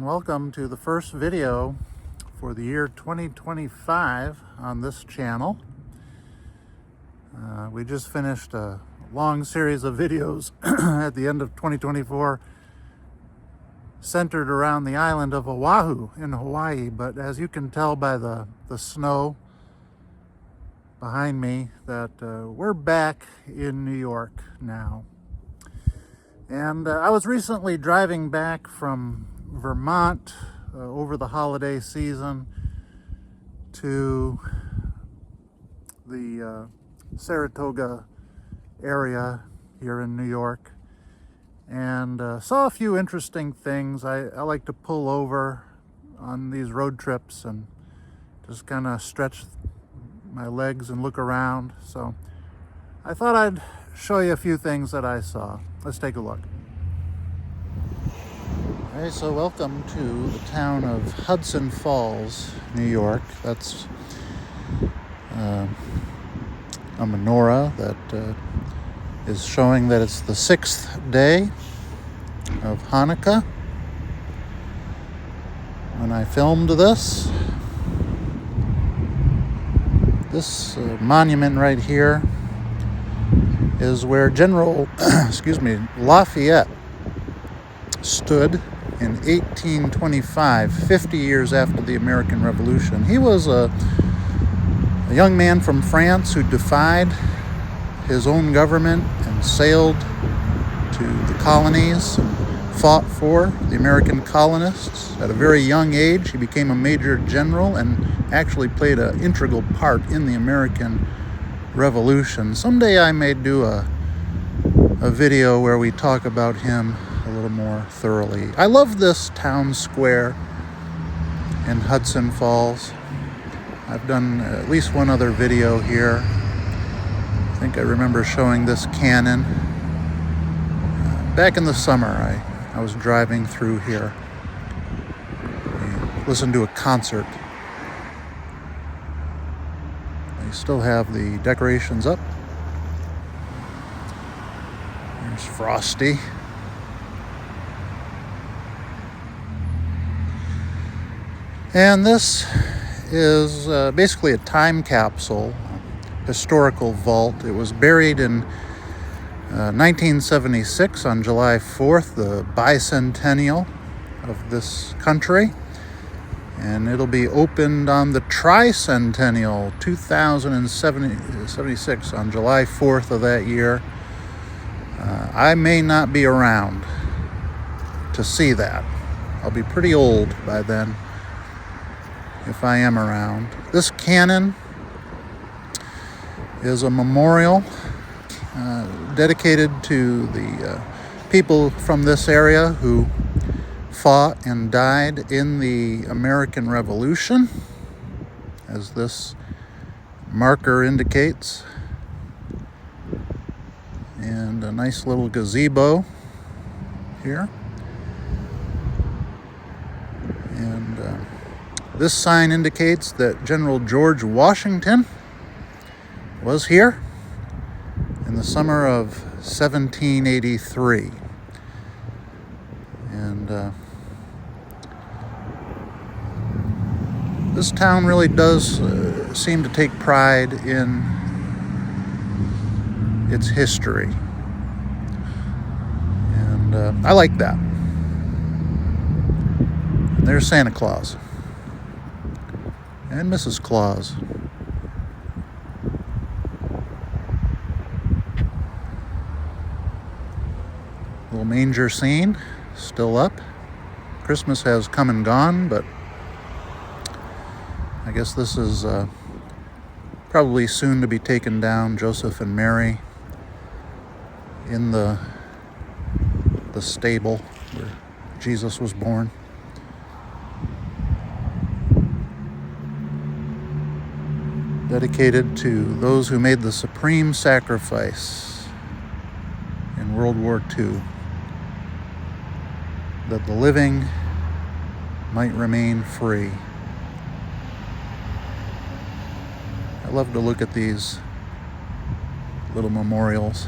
and welcome to the first video for the year 2025 on this channel. We just finished a long series of videos at the end of 2024 centered around the island of Oahu in Hawaii, but as you can tell by the snow behind me that we're back in New York now. And I was recently driving back from Vermont over the holiday season to the Saratoga area here in New York, and saw a few interesting things. I like to pull over on these road trips and just kind of stretch my legs and look around. So I thought I'd show you a few things that I saw. Let's take a look. Okay, so welcome to the town of Hudson Falls, New York. That's a menorah that is showing that it's the 6th day of Hanukkah when I filmed this. This monument right here is where General Lafayette stood in 1825, 50 years after the American Revolution. He was a young man from France who defied his own government and sailed to the colonies and fought for the American colonists. At a very young age, he became a major general and actually played an integral part in the American Revolution. Someday I may do a video where we talk about him a little more thoroughly. I love this town square in Hudson Falls. I've done at least one other video here. I think I remember showing this cannon. Back in the summer, I was driving through here. I listened to a concert. They still have the decorations up. There's Frosty. And this is basically a time capsule, historical vault. It was buried in 1976 on July 4th, the bicentennial of this country. And it'll be opened on the tricentennial, 2076, on July 4th of that year. I may not be around to see that. I'll be pretty old by then, if I am around. This cannon is a memorial dedicated to the people from this area who fought and died in the American Revolution, as this marker indicates. And a nice little gazebo here. And this sign indicates that General George Washington was here in the summer of 1783. And this town really does seem to take pride in its history. And I like that. And there's Santa Claus. And Mrs. Claus. Little manger scene, still up. Christmas has come and gone, but I guess this is probably soon to be taken down. Joseph and Mary in the stable where Jesus was born. Dedicated to those who made the supreme sacrifice in World War II, that the living might remain free. I love to look at these little memorials.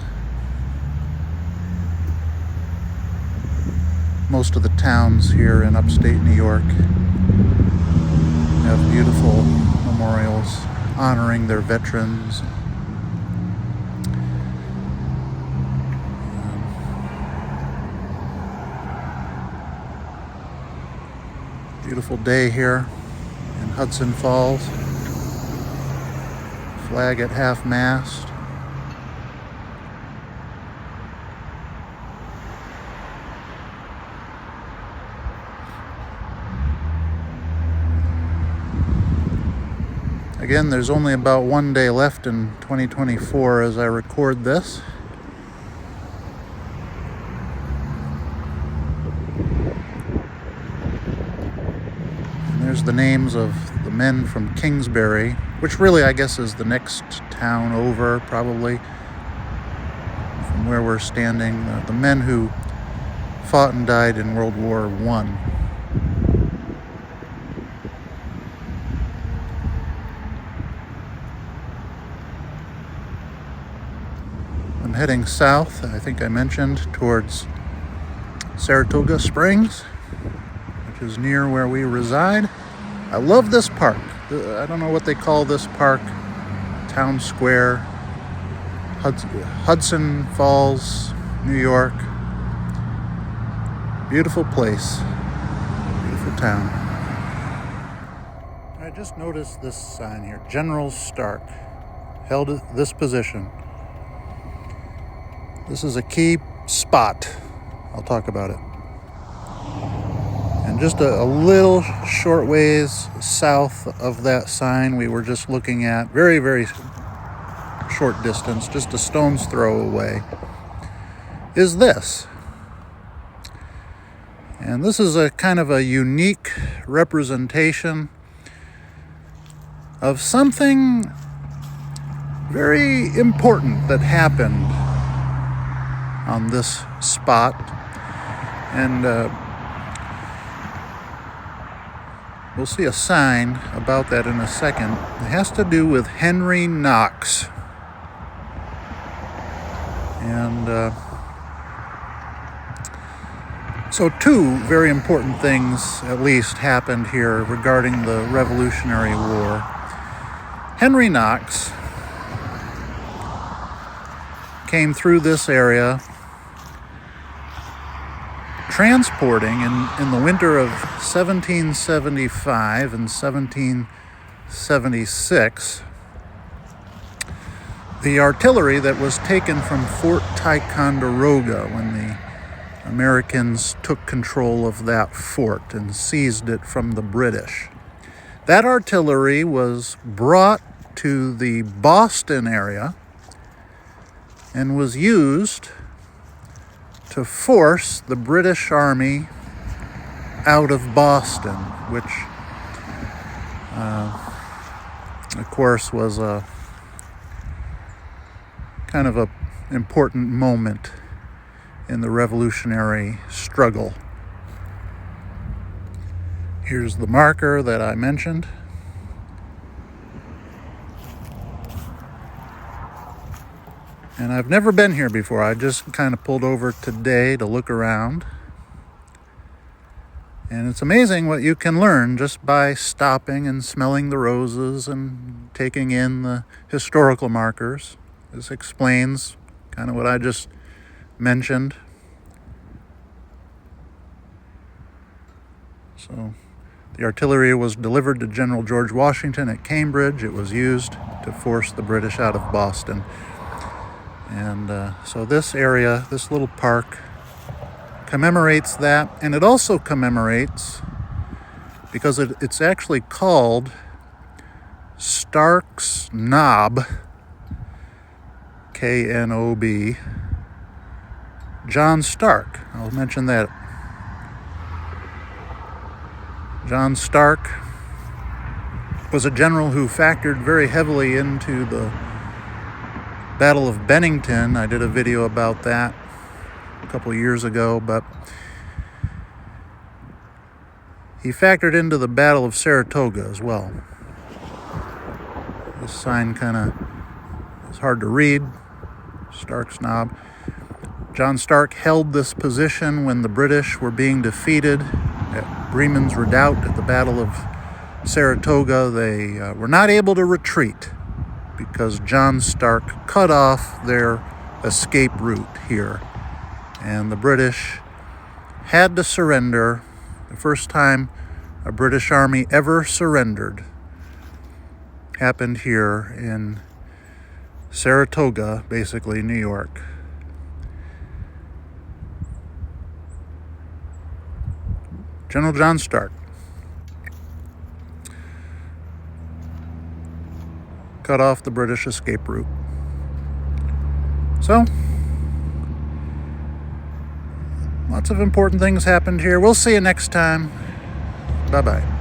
Most of the towns here in upstate New York have beautiful memorials honoring their veterans. Beautiful day here in Hudson Falls. Flag at half-mast. Again, there's only about one day left in 2024 as I record this. And there's the names of the men from Kingsbury, which really I guess is the next town over, probably, from where we're standing. The men who fought and died in World War I. I'm heading south, I think I mentioned, towards Saratoga Springs, which is near where we reside. I love this park. I don't know what they call this park. Town Square, Hudson Falls, New York. Beautiful place, beautiful town. I just noticed this sign here, General Stark, held this position. This is a key spot. I'll talk about it. And just a little short ways south of that sign we were just looking at, very, very short distance, just a stone's throw away, is this. And this is a kind of a unique representation of something very important that happened on this spot. And we'll see a sign about that in a second. It has to do with Henry Knox. And so two very important things, at least, happened here regarding the Revolutionary War. Henry Knox came through this area transporting in the winter of 1775 and 1776 the artillery that was taken from Fort Ticonderoga when the Americans took control of that fort and seized it from the British. That artillery was brought to the Boston area and was used to force the British Army out of Boston, which, of course, was a kind of an important moment in the revolutionary struggle. Here's the marker that I mentioned. And I've never been here before. I just kind of pulled over today to look around. And it's amazing what you can learn just by stopping and smelling the roses and taking in the historical markers. This explains kind of what I just mentioned. So the artillery was delivered to General George Washington at Cambridge. It was used to force the British out of Boston. And so this area, this little park, commemorates that. And it also commemorates, because it's actually called Stark's Knob, K-N-O-B, John Stark. I'll mention that. John Stark was a general who factored very heavily into the Battle of Bennington. I did a video about that a couple of years ago, but he factored into the Battle of Saratoga as well. This sign kind of is hard to read, Stark's Knob. John Stark held this position when the British were being defeated at Bremen's Redoubt at the Battle of Saratoga. They were not able to retreat because John Stark cut off their escape route here. And the British had to surrender. The first time a British army ever surrendered happened here in Saratoga, basically, New York. General John Stark cut off the British escape route. So, lots of important things happened here. We'll see you next time. Bye-bye.